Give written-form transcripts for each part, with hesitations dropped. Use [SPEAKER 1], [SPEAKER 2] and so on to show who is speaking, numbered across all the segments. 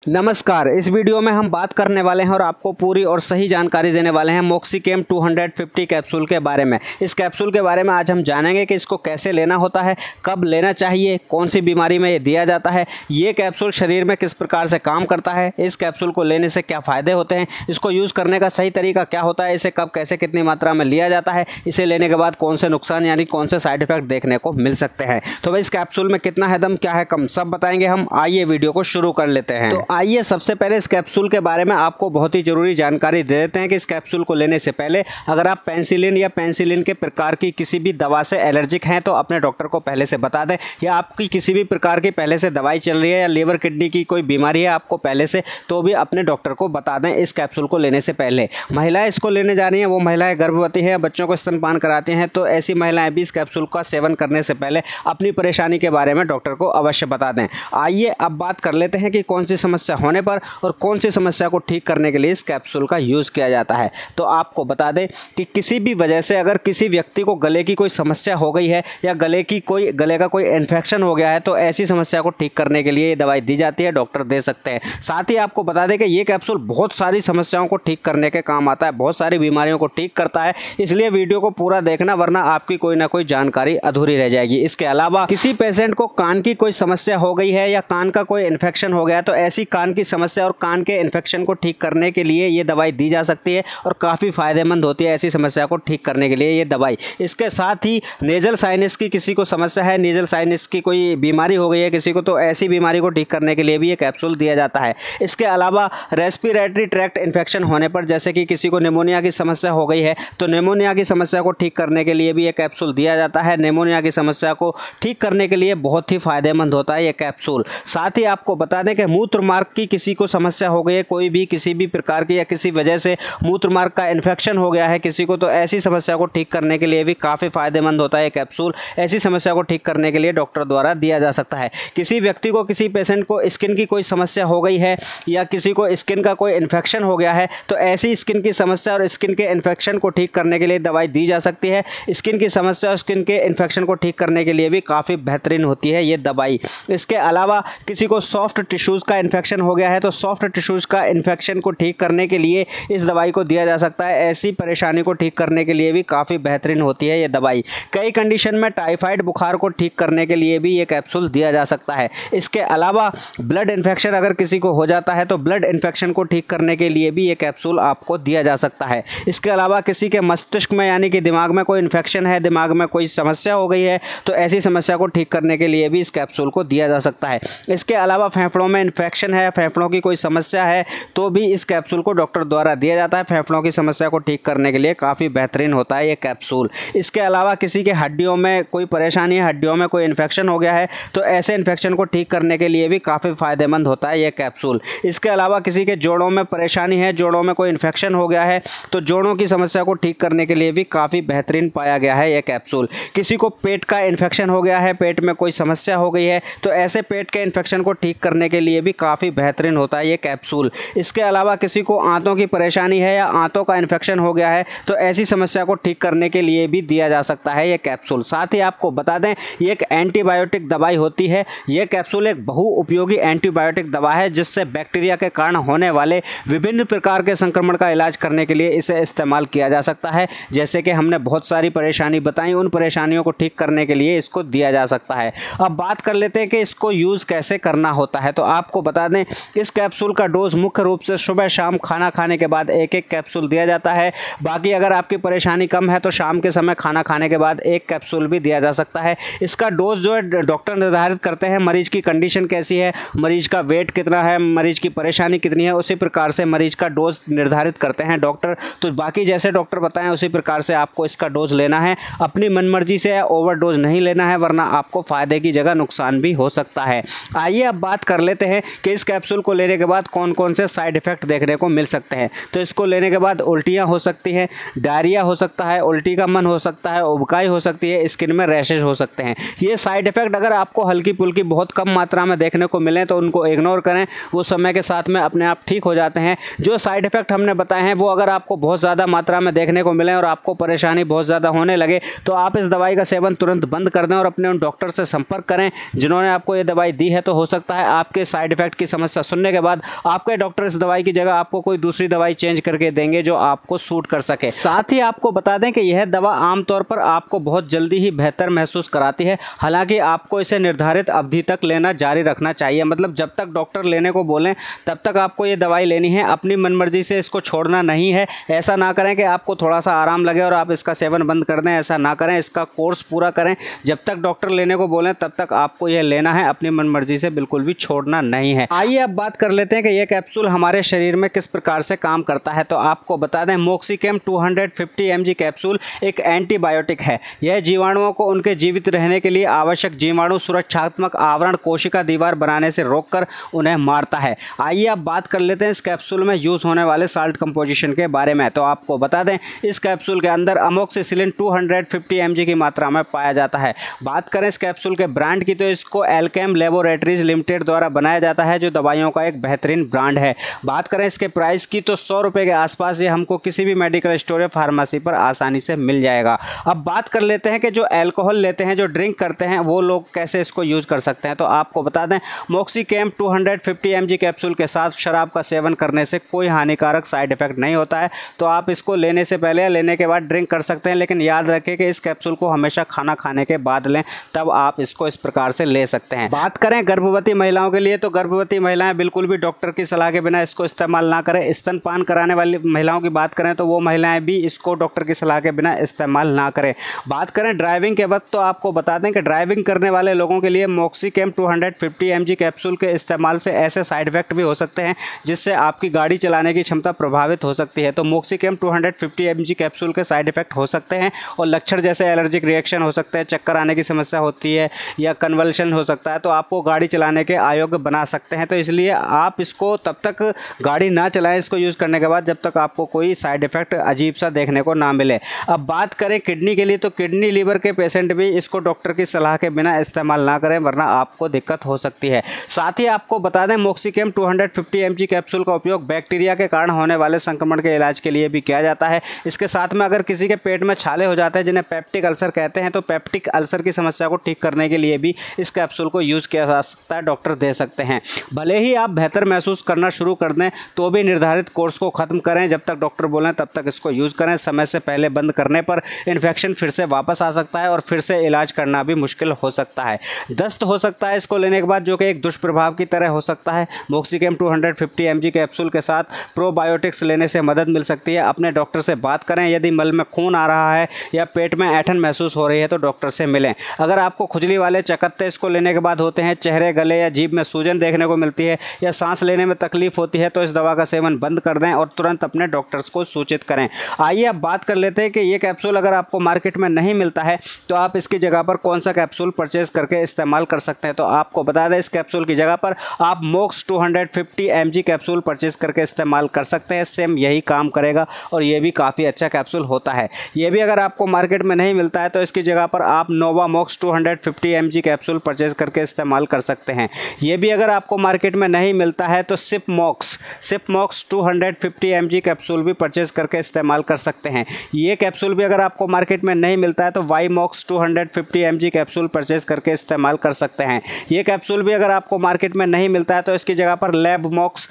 [SPEAKER 1] नमस्कार। इस वीडियो में हम बात करने वाले हैं और आपको पूरी और सही जानकारी देने वाले हैं मॉक्सिकेम 250 कैप्सूल के बारे में। इस कैप्सूल के बारे में आज हम जानेंगे कि इसको कैसे लेना होता है, कब लेना चाहिए, कौन सी बीमारी में ये दिया जाता है, ये कैप्सूल शरीर में किस प्रकार से काम करता है, इस कैप्सूल को लेने से क्या फ़ायदे होते हैं, इसको यूज़ करने का सही तरीका क्या होता है, इसे कब कैसे कितनी मात्रा में लिया जाता है, इसे लेने के बाद कौन से नुकसान यानी कौन से साइड इफेक्ट देखने को मिल सकते हैं। तो भाई इस कैप्सूल में कितना है दम, क्या है कम, सब बताएंगे हम। आइए वीडियो को शुरू कर लेते हैं। तो आइए सबसे पहले इस कैप्सूल के बारे में आपको बहुत ही जरूरी जानकारी दे देते हैं कि इस कैप्सूल को लेने से पहले अगर आप पेनिसिलिन या पेनिसिलिन के प्रकार की किसी भी दवा से एलर्जिक हैं तो अपने डॉक्टर को पहले से बता दें, या आपकी किसी भी प्रकार की पहले से दवाई चल रही है या लीवर किडनी की कोई बीमारी है आपको पहले से, तो भी अपने डॉक्टर को बता दें इस कैप्सूल को लेने से पहले। महिलाएं इसको लेने जा रही हैं, वो महिलाएं गर्भवती हैं या बच्चों को स्तनपान कराती हैं, तो ऐसी महिलाएं भी इस कैप्सूल का सेवन करने से पहले अपनी परेशानी के बारे में डॉक्टर को अवश्य बता दें। आइए अब बात कर लेते हैं कि कौन सी समस्या होने पर और कौन सी समस्या को ठीक करने के लिए इस कैप्सूल का यूज़ किया जाता है। तो आपको बता दें कि किसी भी वजह से अगर किसी व्यक्ति को गले की कोई समस्या हो गई है या गले का कोई इन्फेक्शन हो गया है तो ऐसी समस्या को ठीक करने के लिए ये दवाई दी जाती है, डॉक्टर दे सकते हैं। साथ ही आपको बता दें कि ये कैप्सूल बहुत सारी समस्याओं को ठीक करने के काम आता है, बहुत सारी बीमारियों को ठीक करता है, इसलिए वीडियो को पूरा देखना वरना आपकी कोई ना कोई जानकारी अधूरी रह जाएगी। इसके अलावा किसी पेशेंट को कान की कोई समस्या हो गई है या कान का कोई इन्फेक्शन हो गया तो ऐसी कान की समस्या और कान के इन्फेक्शन को ठीक करने के लिए ये दवाई दी जा सकती है और काफ़ी फायदेमंद होती है ऐसी समस्या को ठीक करने के लिए ये दवाई। इसके साथ ही नेजल साइनस की किसी को समस्या है, नेजल साइनस की कोई बीमारी हो गई है किसी को, तो ऐसी बीमारी को ठीक करने के लिए भी ये कैप्सूल दिया जाता है। इसके अलावा रेस्पिरेटरी ट्रैक्ट इन्फेक्शन होने पर, जैसे कि किसी को निमोनिया की समस्या हो गई है तो निमोनिया की समस्या को ठीक करने के लिए भी ये कैप्सूल दिया जाता है। निमोनिया की समस्या को ठीक करने के लिए बहुत ही फायदेमंद होता है ये कैप्सूल। साथ ही आपको बता दें कि मूत्र मार्ग की किसी को समस्या हो गई है, कोई भी किसी भी प्रकार की या किसी वजह से मूत्र मार्ग का इन्फेक्शन हो गया है किसी को, तो ऐसी समस्या को ठीक करने के लिए भी काफ़ी फायदेमंद होता है ये कैप्सूल। ऐसी समस्या को ठीक करने के लिए डॉक्टर द्वारा दिया जा सकता है। किसी व्यक्ति को, किसी पेशेंट को स्किन की कोई समस्या हो गई है या किसी को स्किन का कोई इन्फेक्शन हो गया है तो ऐसी स्किन की समस्या और स्किन के इन्फेक्शन को ठीक करने के लिए दवाई दी जा सकती है। स्किन की समस्या और स्किन के इन्फेक्शन को ठीक करने के लिए भी काफ़ी बेहतरीन होती है ये दवाई। इसके अलावा किसी को सॉफ्ट टिश्यूज़ का इन्फेक्शन हो गया है तो सॉफ्ट टिश्यूज़ का इन्फेक्शन को ठीक करने के लिए इस दवाई को दिया जा सकता है। ऐसी परेशानी को ठीक करने के लिए भी काफ़ी बेहतरीन होती है ये दवाई। कई कंडीशन में टाइफाइड बुखार को ठीक करने के लिए भी ये कैप्सूल दिया जा सकता है। इसके अलावा ब्लड इन्फेक्शन अगर किसी को हो जाता है तो ब्लड इन्फेक्शन को ठीक करने के लिए भी ये कैप्सूल आपको दिया जा सकता है। इसके अलावा किसी के मस्तिष्क में यानी कि दिमाग में कोई इन्फेक्शन है, दिमाग में कोई समस्या हो गई है तो ऐसी समस्या को ठीक करने के लिए भी इस कैप्सूल को दिया जा सकता है। इसके अलावा फेफड़ों में इन्फेक्शन है, फेफड़ों की कोई समस्या है तो भी इस कैप्सूल को डॉक्टर द्वारा दिया जाता है। फेफड़ों की समस्या को ठीक करने के लिए काफ़ी बेहतरीन होता है ये कैप्सूल। इसके अलावा किसी के हड्डियों में कोई परेशानी है, हड्डियों में कोई इन्फेक्शन हो गया है तो ऐसे इन्फेक्शन को ठीक करने के लिए भी काफ़ी फायदेमंद होता है ये कैप्सूल। इसके अलावा किसी के जोड़ों में परेशानी है, जोड़ों में कोई इन्फेक्शन हो गया है तो जोड़ों की समस्या को ठीक करने के लिए भी काफ़ी बेहतरीन पाया गया है ये कैप्सूल। किसी को पेट का इन्फेक्शन हो गया है, पेट में कोई समस्या हो गई है तो ऐसे पेट के इन्फेक्शन को ठीक करने के लिए भी काफ़ी बेहतरीन होता है ये कैप्सूल। इसके अलावा किसी को आंतों की परेशानी है या आंतों का इन्फेक्शन हो गया है तो ऐसी समस्या को ठीक करने के लिए भी दिया जा सकता है ये कैप्सूल। साथ ही आपको बता दें ये एक एंटीबायोटिक दवाई होती है। ये कैप्सूल एक बहुउपयोगी एंटीबायोटिक दवा है जिससे बैक्टीरिया के कारण होने वाले विभिन्न प्रकार के संक्रमण का इलाज करने के लिए इसे इस्तेमाल किया जा सकता है। जैसे कि हमने बहुत सारी परेशानी बताई, उन परेशानियों को ठीक करने के लिए इसको दिया जा सकता है। अब बात कर लेते हैं कि इसको यूज़ कैसे करना होता है। तो आपको बता दें इस कैप्सूल का डोज मुख्य रूप से सुबह शाम खाना खाने के बाद एक एक कैप्सूल दिया जाता है। बाकी अगर आपकी परेशानी कम है तो शाम के समय खाना खाने के बाद एक कैप्सूल भी दिया जा सकता है। इसका डोज जो है डॉक्टर निर्धारित करते हैं, मरीज की कंडीशन कैसी है, मरीज का वेट कितना है, मरीज की परेशानी कितनी है, उसी प्रकार से मरीज का डोज निर्धारित करते हैं डॉक्टर। तो बाकी जैसे डॉक्टर बताएं उसी प्रकार से आपको इसका डोज लेना है। अपनी मनमर्जी से ओवर डोज नहीं लेना है वरना आपको फ़ायदे की जगह नुकसान भी हो सकता है। आइए अब बात कर लेते हैं कि इस कैप्सूल को लेने के बाद कौन कौन से साइड इफ़ेक्ट देखने को मिल सकते हैं। तो इसको लेने के बाद उल्टियाँ हो सकती हैं, डायरिया हो सकता है, उल्टी का मन हो सकता है, उबकाई हो सकती है, स्किन में रैशेज हो सकते हैं। ये साइड इफ़ेक्ट अगर आपको हल्की फुल्की बहुत कम मात्रा में देखने को मिले तो उनको इग्नोर करें, वो समय के साथ में अपने आप ठीक हो जाते हैं। जो साइड इफ़ेक्ट हमने बताए हैं वो अगर आपको बहुत ज़्यादा मात्रा में देखने को मिले और आपको परेशानी बहुत ज़्यादा होने लगे तो आप इस दवाई का सेवन तुरंत बंद कर दें और अपने उन डॉक्टर से संपर्क करें जिन्होंने आपको ये दवाई दी है। तो हो सकता है आपके साइड इफ़ेक्ट की समस्या सुनने के बाद आपके डॉक्टर इस दवाई की जगह आपको कोई दूसरी दवाई चेंज करके देंगे जो आपको सूट कर सके। साथ ही आपको बता दें कि यह दवा आमतौर पर आपको बहुत जल्दी ही बेहतर महसूस कराती है। हालांकि आपको इसे निर्धारित अवधि तक लेना जारी रखना चाहिए, मतलब जब तक डॉक्टर लेने को बोलें तब तक आपको ये दवाई लेनी है। अपनी मनमर्जी से इसको छोड़ना नहीं है। ऐसा ना करें कि आपको थोड़ा सा आराम लगे और आप इसका सेवन बंद कर दें, ऐसा ना करें। इसका कोर्स पूरा करें। जब तक डॉक्टर लेने को बोलें तब तक आपको यह लेना है, अपनी मनमर्जी से बिल्कुल भी छोड़ना नहीं है। आइए अब बात कर लेते हैं कि यह कैप्सूल हमारे शरीर में किस प्रकार से काम करता है। तो आपको बता दें, मॉक्सिकेम 250 mg कैप्सूल एक एंटीबायोटिक है। यह जीवाणुओं को उनके जीवित रहने के लिए आवश्यक जीवाणु सुरक्षात्मक आवरण कोशिका दीवार बनाने से रोककर उन्हें मारता है। आइए अब बात कर लेते हैं इस कैप्सूल में यूज होने वाले साल्ट कंपोजिशन के बारे में। तो आपको बता दें, इस कैप्सूल के अंदर अमोक्सिसिलिन 250 mg की मात्रा में पाया जाता है। बात करें इस कैप्सूल के ब्रांड की, तो इसको एल्केम लैबोरेटरीज लिमिटेड द्वारा बनाया जाता है, जो दवाइयों का एक बेहतरीन ब्रांड है। बात करें इसके प्राइस की, तो 100 रुपये के आसपास ये हमको किसी भी मेडिकल स्टोर या फार्मेसी पर आसानी से मिल जाएगा। अब बात कर लेते हैं कि जो अल्कोहल लेते हैं, जो ड्रिंक करते हैं, वो लोग कैसे इसको यूज़ कर सकते हैं। तो आपको बता दें, मॉक्सिकेम 250 mg कैप्सूल के साथ शराब का सेवन करने से कोई हानिकारक साइड इफेक्ट नहीं होता है। तो आप इसको लेने से पहले या लेने के बाद ड्रिंक कर सकते हैं, लेकिन याद रखें कि इस कैप्सूल को हमेशा खाना खाने के बाद लें, तब आप इसको इस प्रकार से ले सकते हैं। बात करें गर्भवती महिलाओं के लिए, तो गर्भवती महिलाएं बिल्कुल भी डॉक्टर की सलाह के बिना इसको इस्तेमाल ना करें। स्तनपान कराने वाली महिलाओं की बात करें तो वो महिलाएं भी इसको डॉक्टर की सलाह के बिना इस्तेमाल ना करें। बात करें ड्राइविंग के वक्त, तो आपको बता दें कि ड्राइविंग करने वाले लोगों के लिए मॉक्सिकेम 250 mg कैप्सूल के इस्तेमाल से ऐसे साइड इफेक्ट भी हो सकते हैं जिससे आपकी गाड़ी चलाने की क्षमता प्रभावित हो सकती है। तो मॉक्सिकेम 250 mg कैप्सूल के साइड इफेक्ट हो सकते हैं और लक्षण जैसे एलर्जिक रिएक्शन हो सकते हैं, चक्कर आने की समस्या होती है या कन्वल्शन हो सकता है, तो आपको गाड़ी चलाने के अयोग्य बना सकते हैं। तो इसलिए आप इसको तब तक गाड़ी ना चलाएं इसको यूज़ करने के बाद, जब तक आपको कोई साइड इफेक्ट अजीब सा देखने को ना मिले। अब बात करें किडनी के लिए, तो किडनी लीवर के पेशेंट भी इसको डॉक्टर की सलाह के बिना इस्तेमाल ना करें, वरना आपको दिक्कत हो सकती है। साथ ही आपको बता दें, मॉक्सिकेम 250 mg कैप्सूल का उपयोग बैक्टीरिया के कारण होने वाले संक्रमण के इलाज के लिए भी किया जाता है। इसके साथ में अगर किसी के पेट में छाले हो जाते हैं, जिन्हें पेप्टिक अल्सर कहते हैं, तो पेप्टिक अल्सर की समस्या को ठीक करने के लिए भी इस कैप्सूल को यूज़ किया जा सकता है, डॉक्टर दे सकते हैं। भले ही आप बेहतर महसूस करना शुरू कर दें, तो भी निर्धारित कोर्स को ख़त्म करें। जब तक डॉक्टर बोलें तब तक इसको यूज़ करें। समय से पहले बंद करने पर इन्फेक्शन फिर से वापस आ सकता है और फिर से इलाज करना भी मुश्किल हो सकता है। दस्त हो सकता है इसको लेने के बाद, जो कि एक दुष्प्रभाव की तरह हो सकता है। मॉक्सिकेम 250 mg कैप्सूल के साथ प्रोबायोटिक्स लेने से मदद मिल सकती है। अपने डॉक्टर से बात करें। यदि मल में खून आ रहा है या पेट में ऐंठन महसूस हो रही है तो डॉक्टर से मिलें। अगर आपको खुजली वाले चकत्ते इसको लेने के बाद होते हैं, चेहरे, गले या जीभ में सूजन देखने को मिलती है या सांस लेने में तकलीफ होती है, तो इस दवा का सेवन बंद कर दें और तुरंत अपने डॉक्टर्स को सूचित करें। आइए अब बात कर लेते हैं कि ये कैप्सूल अगर आपको मार्केट में नहीं मिलता है तो आप इसकी जगह पर कौन सा कैप्सूल परचेज करके इस्तेमाल कर सकते हैं। तो आपको बता दें, इस कैप्सूल की जगह पर आप मॉक्स 250 mg कैप्सूल परचेज करके इस्तेमाल कर सकते हैं। सेम यही काम करेगा और ये भी काफ़ी अच्छा कैप्सूल होता है। ये भी अगर आपको मार्केट में नहीं मिलता है तो इसकी जगह पर आप नोवा मॉक्स 250 mg कैप्सूल परचेज करके इस्तेमाल कर सकते हैं। ये भी अगर आपको मार्केट में नहीं मिलता है तो सिप मॉक्स 250 mg कैप्सूल भी परचेज करके इस्तेमाल कर सकते हैं। ये कैप्सूल भी अगर आपको मार्केट में नहीं मिलता है तो Wymox 250 mg capsule purchase करके इस्तेमाल कर सकते हैं। ये कैप्सूल भी अगर आपको मार्केट में नहीं मिलता है तो इसकी जगह पर लैब मॉक्स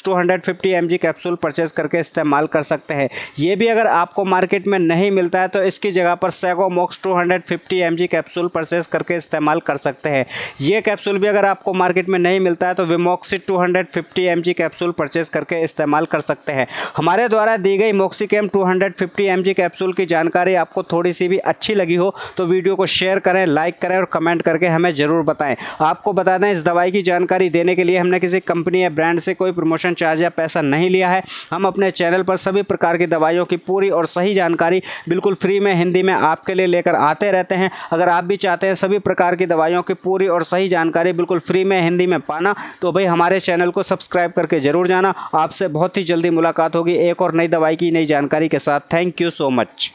[SPEAKER 1] 250 mg कैप्सूल परचेज करके इस्तेमाल कर सकते हैं। ये भी अगर आपको मार्केट में नहीं मिलता है तो इसकी जगह पर सैगो मॉक्स 250 mg कैप्सूल परचेज करके इस्तेमाल कर सकते हैं। ये कैप्सूल भी अगर आपको मार्केट में नहीं मिलता है तो विमोक्सिट 250 mg कैप्सूल परचेज करके इस्तेमाल कर सकते हैं। हमारे द्वारा दी गई मॉक्सिकेम 250 mg कैप्सूल की जानकारी आपको थोड़ी सी भी अच्छी लगी हो तो वीडियो को शेयर करें, लाइक करें और कमेंट करके हमें ज़रूर बताएं। आपको बता दें, इस दवाई की जानकारी देने के लिए हमने किसी कंपनी या ब्रांड से कोई प्रमोशन चार्ज या पैसा नहीं लिया है। हम अपने चैनल पर सभी प्रकार की दवाइयों की पूरी और सही जानकारी बिल्कुल फ्री में हिंदी में आपके लिए लेकर आते रहते हैं। अगर आप भी चाहते हैं सभी प्रकार की दवाइयों की पूरी और सही जानकारी बिल्कुल फ्री में हिंदी में पाना, तो भाई हमारे चैनल को सब्सक्राइब करके ज़रूर जाना। आपसे बहुत ही जल्दी मुलाकात होगी एक और नई दवाई की नई जानकारी के साथ। Thank you so much.